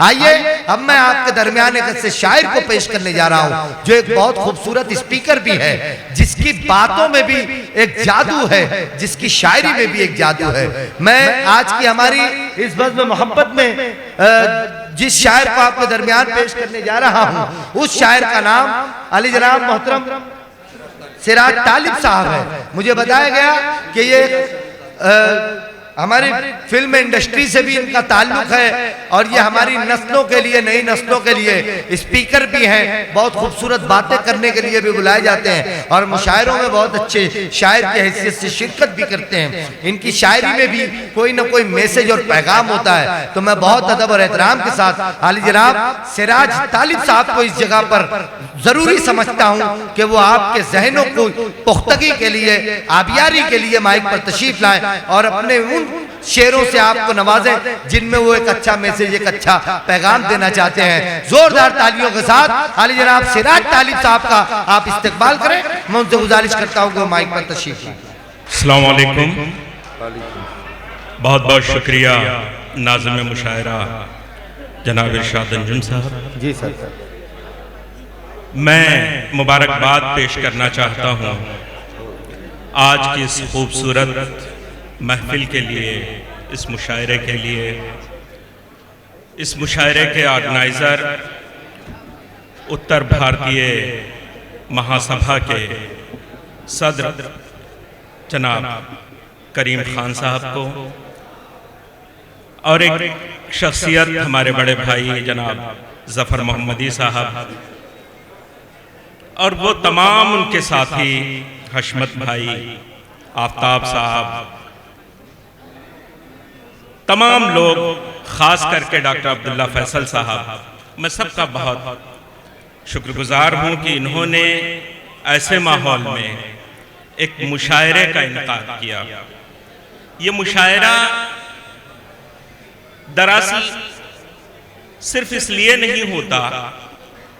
आइए अब मैं आपके दरमियान एक ऐसे शायर को पेश करने जा रहा हूँ जो एक बहुत खूबसूरत स्पीकर भी है, जिसकी बातों में भी एक जादू है, जिसकी शायरी में भी एक जादू है। मैं आज की हमारी इस बज़्म मोहब्बत में जिस शायर को आपके दरमियान पेश करने जा रहा हूँ, उस शायर का नाम अली जनाब मोहतरम सिराज तालिब साहब है। मुझे बताया गया कि ये हमारी फिल्म इंडस्ट्री से भी इनका ताल्लुक है और ये हमारी नस्लों के लिए, नई नस्लों के लिए स्पीकर भी हैं, बहुत खूबसूरत बातें करने के लिए भी बुलाए जाते हैं और मुशायरों में बहुत अच्छे शायर की हैसियत से शिरकत भी करते हैं। इनकी शायरी में भी कोई ना कोई मैसेज और पैगाम होता है। तो मैं बहुत अदब और एहतराम के साथ आली जनाब सिराज तालिब साहब को इस जगह पर जरूरी समझता हूँ कि वो आपके जहनों को पुख्तगी के लिए, आबियारी के लिए माइक पर तशरीफ लाएं और अपने उन शेरों से आपको नवाजें जिनमें वो एक अच्छा मैसेज, एक अच्छा पैगाम देना चाहते हैं। जोरदार तालियों के साथ आली जनाब सिराज तालिब साहब का आप इस्तकबाल करें। मैं उनसे गुजारिश करता हूँ कि वो माइक पर तशरीफ लाएं। अस्सलाम वालेकुम। बहुत बहुत शुक्रिया नाज़िम मुशायरा जनाब इरशाद अंजुम साहब। जी सर। मैं मुबारकबाद पेश करना चाहता हूँ आज की इस खूबसूरत महफिल के लिए, इस मुशायरे के लिए। इस मुशायरे के ऑर्गेनाइज़र उत्तर भारतीय महासभा के सदर जनाब करीम खान साहब को और एक शख्सियत हमारे बड़े भाई जनाब ज़फ़र मोहम्मदी साहब और वो तमाम उनके साथी हशमत भाई, आफ्ताब साहब, तमाम लोग, खास करके डॉक्टर अब्दुल्ला फैसल साहब, मैं सबका बहुत शुक्रगुजार हूं कि इन्होंने ऐसे माहौल में एक मुशायरे का इनेकाद किया। ये मुशायरा दरअसल सिर्फ इसलिए नहीं होता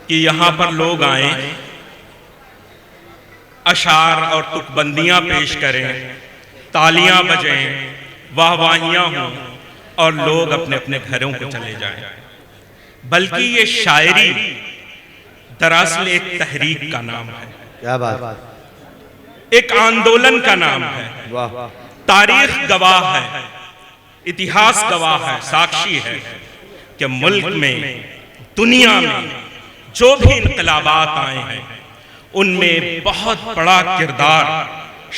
कि यहाँ पर लोग आए, अशार और तुकबंदियां पेश करें, तालियां बजें, वाहवाहियां हों और लोग अपने अपने घरों को चले जाएं, बल्कि ये शायरी दरअसल एक तहरीक का नाम है। क्या बात, एक आंदोलन का नाम है। तारीख गवाह है, इतिहास गवाह है, साक्षी है कि मुल्क में, दुनिया में जो भी इनकलाबात आए हैं उनमें बहुत बड़ा किरदार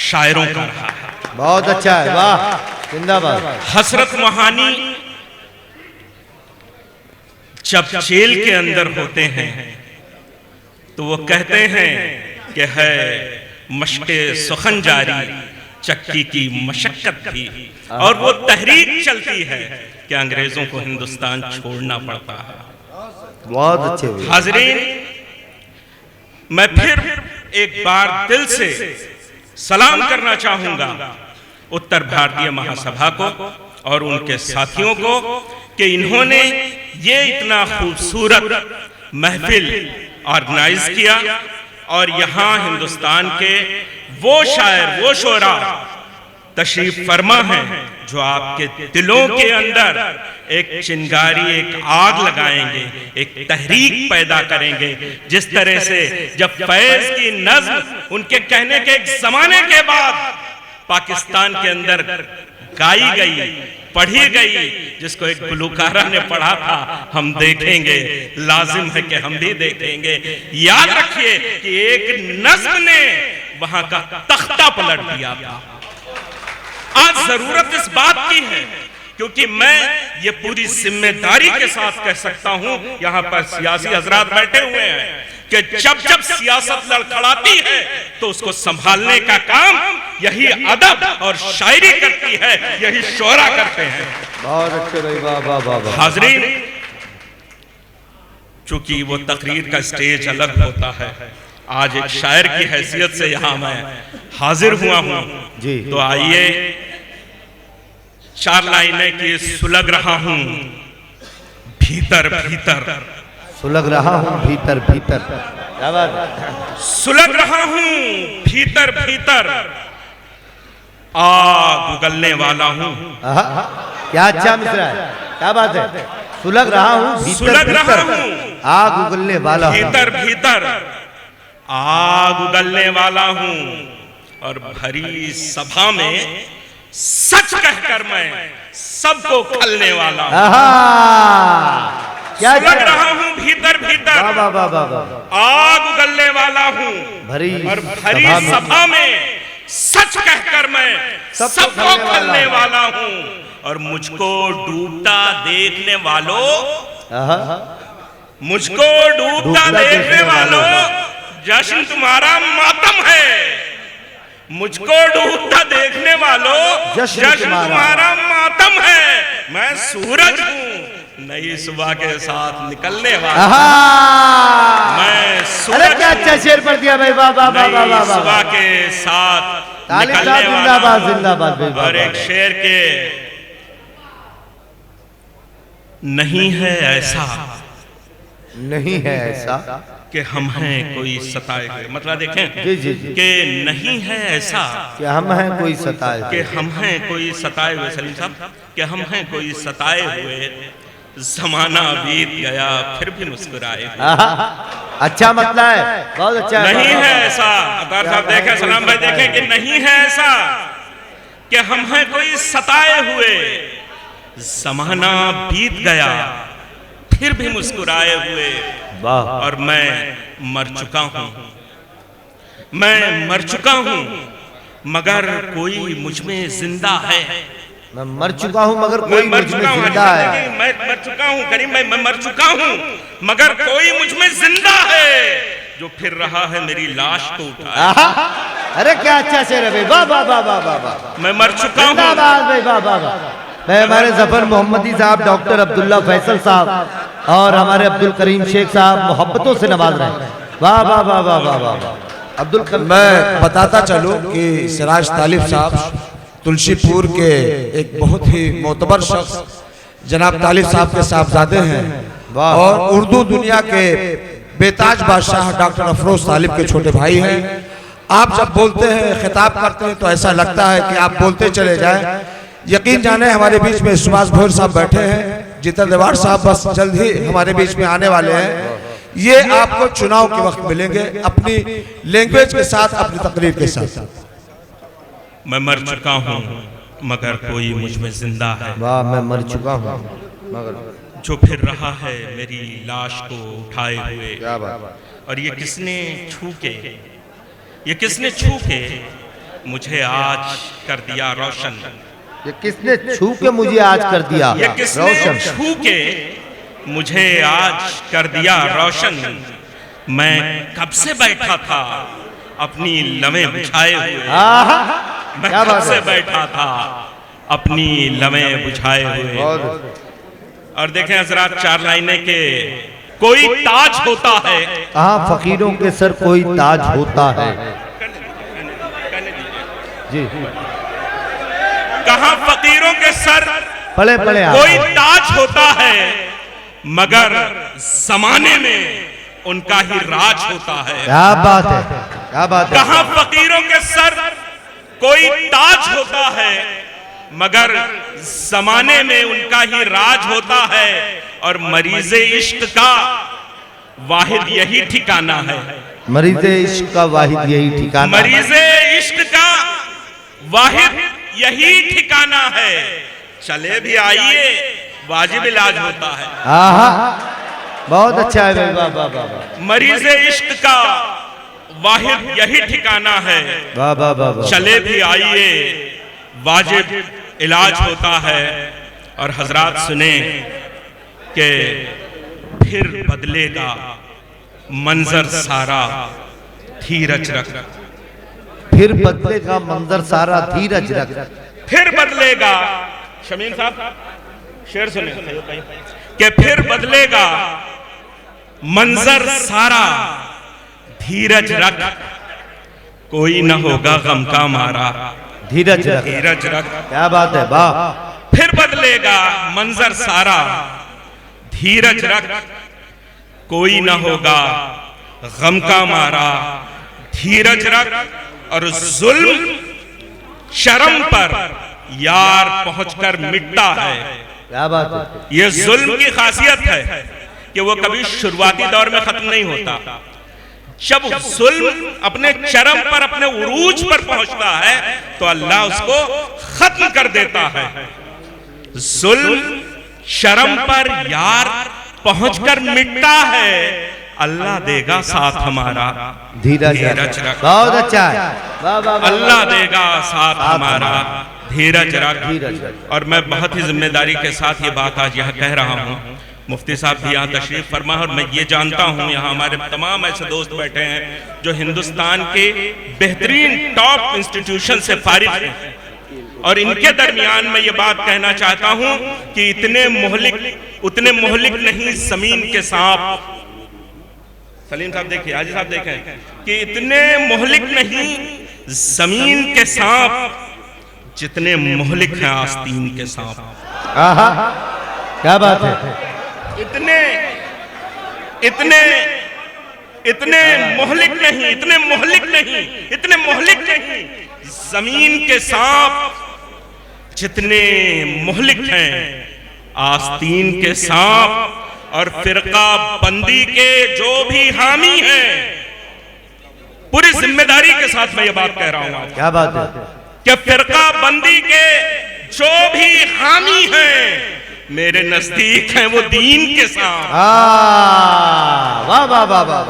शायरों का रहा है। बहुत अच्छा है, वाह, जिंदाबाद। हसरत मोहानी जब जेल के अंदर होते हैं तो वो कहते हैं कि है मशक़े सुखन जारी, चक्की की मशक्कत भी, और वो तहरीक चलती है कि अंग्रेजों को हिंदुस्तान छोड़ना पड़ता है। बहुत अच्छे हाज़रीन, मैं फिर एक बार दिल से सलाम करना चाहूंगा उत्तर भारतीय महासभा को और उनके साथियों को कि इन्होंने ये इतना खूबसूरत महफिल ऑर्गेनाइज किया और यहाँ हिंदुस्तान के वो शायर, वो शोरा तशरीफ फरमा हैं जो आपके दिलों के अंदर एक चिंगारी, एक आग लगाएंगे, एक तहरीक पैदा करेंगे। जिस तरह से जब फैज की नज़्म उनके कहने के एक जमाने के बाद पाकिस्तान के अंदर गाई गई, पढ़ी गई, जिसको एक गुलकारा ने पढ़ा था, हम देखेंगे, लाजिम है कि हम भी देखेंगे। याद रखिए कि एक नज़्म ने वहां का तख्ता पलट दिया था। आज जरूरत इस बात की है क्योंकि मैं ये पूरी जिम्मेदारी के साथ कह सकता हूं, यहां पर सियासी हजरात बैठे हुए हैं, कि जब जब सियासत लड़खड़ाती है तो उसको संभालने का काम यही अदब और शायरी करती है, यही शोरा करते हैं। बहुत अच्छे भाई, वाह वाह वाह। हाज़रीन, चूंकि वो तकरीर का स्टेज अलग होता है, आज एक शायर की हैसियत से यहाँ मैं हाजिर हुआ हूँ जी, तो आइए चार लाइनें की सुलग रहा हूँ भीतर भीतर, सुलग रहा हूँ भीतर भीतर, क्या बात, सुलग रहा हूँ भीतर भीतर, आग उगलने वाला हूँ। क्या अच्छा मिसरा है, क्या बात है, सुलग रहा हूँ, सुलग रहा हूँ, आग उगलने वाला हूँ, भीतर भीतर आग उगलने वाला हूँ, और भरी सभा में सच कहकर मैं सबको खलने वाला हूँ। क्या सुलग रहा हूँ भीतर भीतर, आग उगलने वाला हूँ, और भरी सभा में सच कहकर मैं सबको खलने वाला हूँ। और मुझको डूबता देखने वालों, मुझको डूबता देखने वालों, जश्न तुम्हारा मातम है। मुझको डूबता देखने वालों, जश्न तुम्हारा मातम है। मैं सूरज हूँ नई सुबह के साथ निकलने वाला, मैं सूरज। अरे क्या अच्छा शेर पढ़ दिया भाई, वाह वाह वाह वाह वाह, सुबह के साथ निकलने वाला। जिंदाबाद जिंदाबाद। और एक शेर के नहीं है ऐसा, नहीं है ऐसा कि हम हैं कोई सताए हुए, मतलब देखें जी जी जी, कि नहीं है ऐसा कि हम हैं कोई सताए, कि हम हैं कोई सताए हुए, सलीम साहब, कि हम हैं कोई सताए हुए, जमाना बीत गया फिर भी मुस्कुराए। अच्छा मतलब है, बहुत अच्छा। नहीं है ऐसा, अतार साहब देखें, सलाम भाई देखें कि नहीं है ऐसा कि हम हैं कोई सताए हुए, जमाना बीत गया फिर भी मुस्कुराए हुए। और मैं मर चुका हूं, मैं मर चुका हूं, मगर कोई मुझ में जिंदा है। मैं मर चुका हूं मगर कोई मुझ में जिंदा है। मैं मर चुका हूं करीम, मैं मर चुका हूं मगर कोई मुझ में जिंदा है, जो फिर रहा है मेरी लाश को उठाए। अरे क्या अच्छा शेर है भाई, वाह वाह वाह वाह वाह। मैं मर चुका हूं भाई, वाह वाह वाह। मैं हमारे जफर मोहम्मदी साहब, डॉक्टर अब्दुल्ला फैसल साहब और हमारे अब्दुल करीम शेख साहब मोहब्बतों से नवाज रहे हैं। वाह वाह वाह वाह वाह वाह। अब्दुल करीम, मैं बताता चलूं कि सिराज तालिब साहब तुलसीपुर के एक बहुत ही मोतबर शख्स जनाब तालिब साहब के साहबजादे हैं, और उर्दू दुनिया के बेताज बादशाह डॉक्टर अफरोज तालिब के छोटे भाई हैं। आप जब बोलते हैं, खिताब करते हैं, तो ऐसा लगता है कि आप बोलते चले जाएं। यकीन जाने हमारे बीच में सुभाष भोर साहब बैठे हैं, जीतन देवाड़ साहब बस जल्द ही हमारे बीच में आने वाले हैं। ये आपको चुनाव के वक्त मिलेंगे अपनी लैंग्वेज के साथ, अपनी तकरीर के साथ। मैं मर चुका हूं मगर कोई मुझ में जिंदा है। वाह, मैं मर चुका हूं मगर जो फिर रहा है मेरी लाश को उठाए हुए। क्या बात। और ये किसने छू के, ये किसने छू के मुझे आज कर दिया रोशन। ये किसने छू के मुझे आज कर दिया, ये किसने छू के मुझे आज कर दिया रोशन। मैं कब से बैठा था अपनी लमें बुझाए हुए, मैं कब से बैठा था अपनी लमें बुझाए हुए। और देखें हजरात, 4 लाइनें के कोई ताज होता है, कहाँ फकीरों के सर कोई ताज होता है। जी, कहाँ फकीरों के सर पढ़े पढ़े कोई ताज होता है, मगर जमाने में उनका ही राज होता है। क्या बात है, क्या बात है। कहाँ फकीरों के सर कोई ताज होता है, मगर जमाने में उनका ही राज होता है। और मरीज़े इश्क का वाहिद यही ठिकाना है, मरीज़े इश्क का वाहिद यही ठिकाना, मरीज़े इश्क का वाहिद यही ठिकाना है। चले भी आइए वाजिब इलाज होता है। बहुत अच्छा है भाई, वाह वाह वाह। मरीज़े इश्क का वाहिद यही ठिकाना है, वाह वाह वाह। चले भी आइए वाजिब इलाज होता है। और हजरात सुने कि फिर बदलेगा मंजर सारा धीरज रख, फिर बदलेगा मंजर सारा धीरज रख, फिर बदलेगा। शमीम साहब शेर सुने कि फिर बदलेगा मंजर सारा धीरज रख, कोई न होगा गम का मारा। धीरज रख, धीरज रख, क्या बात है, वाह। फिर बदलेगा मंजर सारा धीरज रख, कोई न होगा गम का मारा। धीरज रख, और जुल्म शर्म पर यार पहुंचकर मिटता है, क्या बात है। ये जुल्म की खासियत है कि वो कभी शुरुआती दौर में खत्म नहीं होता। जब जुल्म अपने चरम पर, अपने उरूज पर पहुंचता है तो अल्लाह उसको खत्म कर देता है। जुल्म चरम पर यार पहुंचकर मिटता है, अल्लाह देगा साथ हमारा धीरज रख। बहुत अच्छा है। वाह वाह वाह। अल्लाह देगा साथ हमारा धीरज रख। और मैं बहुत ही जिम्मेदारी के साथ ये बात आज यहाँ कह रहा हूँ। मुफ्ती साहब भी यहाँ तशरीफ फरमा, और मैं ये जानता हूँ यहाँ हमारे तमाम ऐसे दोस्त बैठे हैं जो हिंदुस्तान के बेहतरीन टॉप इंस्टीट्यूशन से फारिग हैं, और इनके दरमियान मैं ये बात कहना चाहता हूँ कि उतने मोहलिक नहीं जमीन के सांप। सलीम साहब देखिए, हाजी साहब देखें कि इतने मोहलिक नहीं जमीन के सांप जितने मोहलिक हैं आस्तीन के सांप। क्या बात है। इतने मोहलिक नहीं जमीन के सांप जितने मोहलिक हैं आस्तीन के सांप। और फिरका बंदी के जो भी हामी हैं, पूरी जिम्मेदारी के साथ मैं ये बात कह रहा हूं। क्या बात है कि फिरका बंदी के जो भी हामी हैं मेरे नजदीक हैं वो दीन के साथ। वाह वाह वाह वाह।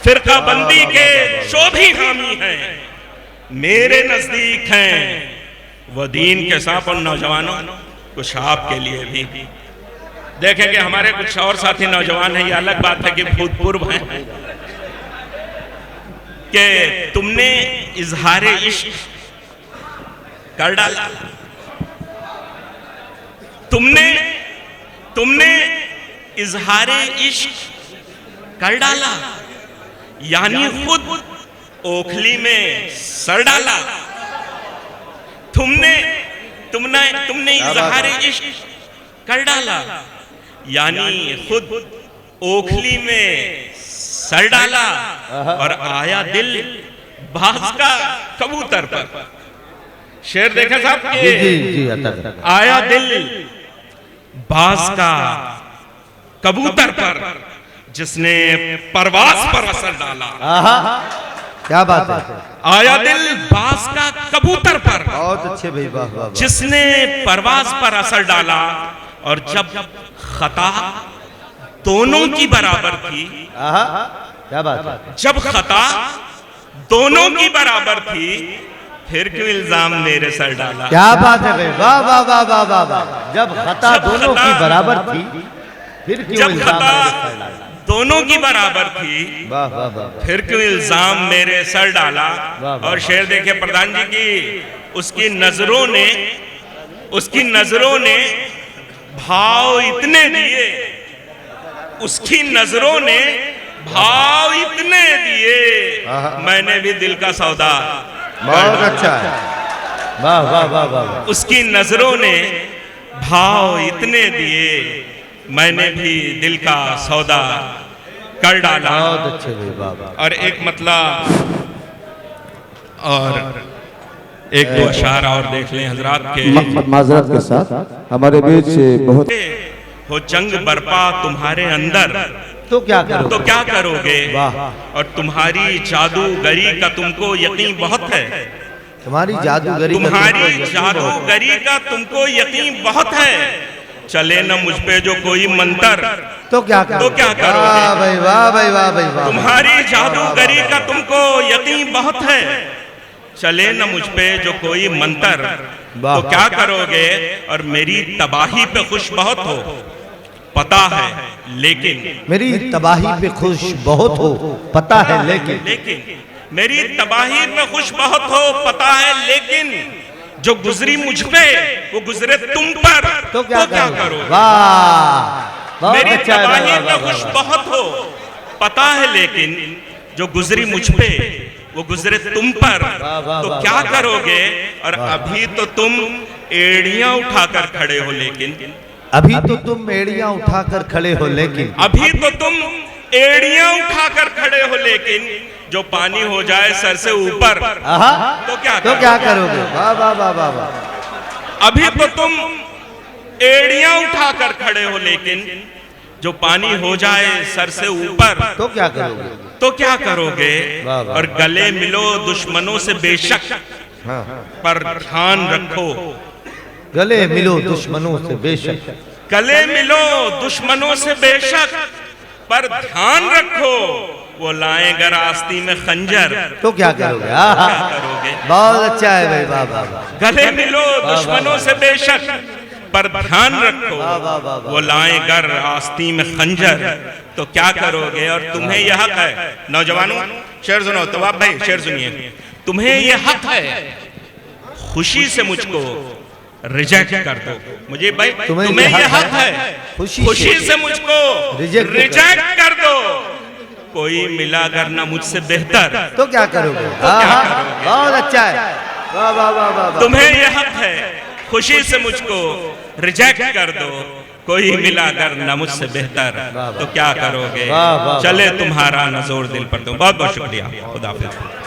फिरका बंदी के जो भी हामी हैं मेरे नजदीक हैं वो दीन के साथ। और नौजवानों, कुछ आपके लिए भी देखेंगे, हमारे कुछ और साथी नौजवान हैं, ये अलग बात है कि भूतपूर्व हैं, कि तुमने इजहारे इश्क कर डाला, तुमने इजहारे इश्क कर डाला, यानी खुद ओखली में सर डाला। तुमने इजहारे इश्क कर डाला, यानी खुद ओखली में सर डाला, और आया दिल बाज का कबूतर पर। शेर देखे साहब के, आया दिल बाज का कबूतर पर जिसने परवाज पर असर डाला। क्या बात है। आया दिल बाज का कबूतर पर, बहुत अच्छे भाई, वाह वाह। जिसने परवाज पर असर डाला, और जब खता दोनों की बराबर थी। क्या बात है। जब खता दोनों की बराबर थी फिर क्यों इल्जाम मेरे सर डाला। क्या बात है भाई, वाह वाह वाह वाह वाह वाह। जब खता दोनों की बराबर थी फिर क्यों इल्जाम मेरे सर डाला। दोनों की बराबर थी, वाह वाह वाह। फिर क्यों इल्जाम मेरे सर डाला। और शेर देखे प्रधान जी की, उसकी नजरों ने भाव इतने दिए, उसकी नजरों ने भाव इतने दिए, मैंने भी दिल का सौदा। बहुत अच्छा है, वाह वाह वाह वाह। उसकी नजरों ने भाव इतने दिए, मैंने भी दिल का सौदा कर डाला। बहुत अच्छे भाई, वाह वाह। और एक मतलब और एक दो अशार और देख लें हजरात के। माजरत के साथ हमारे बीच बहुत हो जंग बरपा तुम्हारे अंदर तो क्या करोगे। वाह। और तुम्हारी जादूगरी का तुमको यकीन बहुत है। तुम्हारी जादूगरी का तुमको यकीन बहुत है। चले न मुझ पे जो कोई मंत्र तो क्या करोगे। वाह भाई, वाह भाई, वाह भाई, वाह। तुम्हारी जादूगरी का तुमको यकीन बहुत है। चले न मुझ पे जो कोई मंत्र तो क्या करोगे। और मेरी तबाही पे खुश बहुत हो पता है, लेकिन मेरी तबाही पे खुश बहुत हो पता है, लेकिन मेरी तबाही पे खुश बहुत हो पता है, लेकिन जो गुजरी मुझ पे वो गुजरे तुम पर तो क्या करोगे। वाह, मेरी तबाही पे खुश बहुत हो पता है, लेकिन जो गुजरी मुझ पे वो गुजरे तुम पर तो क्या करोगे। और अभी तो तुम एड़ियां उठाकर खड़े हो, लेकिन अभी तो तुम एड़ियां उठाकर खड़े हो, लेकिन अभी तो तुम एड़ियां उठाकर खड़े हो, लेकिन जो पानी हो जाए सर से ऊपर तो क्या करोगे। वाह वाह वाह वाह वाह। अभी तो तुम एड़ियां उठाकर खड़े हो, लेकिन जो पानी हो जाए सर से ऊपर तो क्या करोगे? तो क्या करोगे? वाह वाह। और गले मिलो दुश्मनों से बेशक, हाँ। पर ध्यान रखो, गले मिलो दुश्मनों से बेशक, गले मिलो दुश्मनों से बेशक, पर ध्यान रखो वो लाएंगे रास्ते में खंजर, तो क्या करोगे? क्या करोगे? बहुत अच्छा है भाई, वाह वाह वाह। गले मिलो दुश्मनों से बेशक, पर ध्यान रखो वो लाएंगे रास्ते में खंजर, तो क्या करोगे? और तुम्हें यह हक है, नौजवानों शेर सुनो, तो आप भाई शेर सुनिए, तुम्हें यह हक है खुशी से मुझको रिजेक्ट कर दो। मुझे भाई तुम्हें यह हक है खुशी से मुझको रिजेक्ट कर दो, कोई मिला अगर ना मुझसे बेहतर, तो क्या करोगे? बहुत अच्छा है, वाह वाह वाह वाह। तुम्हें यह हक है खुशी से मुझको रिजेक्ट कर दो, कोई मिला अगर ना मुझसे बेहतर, तो क्या करोगे? चले तुम्हारा नजोर दिल पर। तुम बहुत बहुत शुक्रिया, खुदा हाफिज।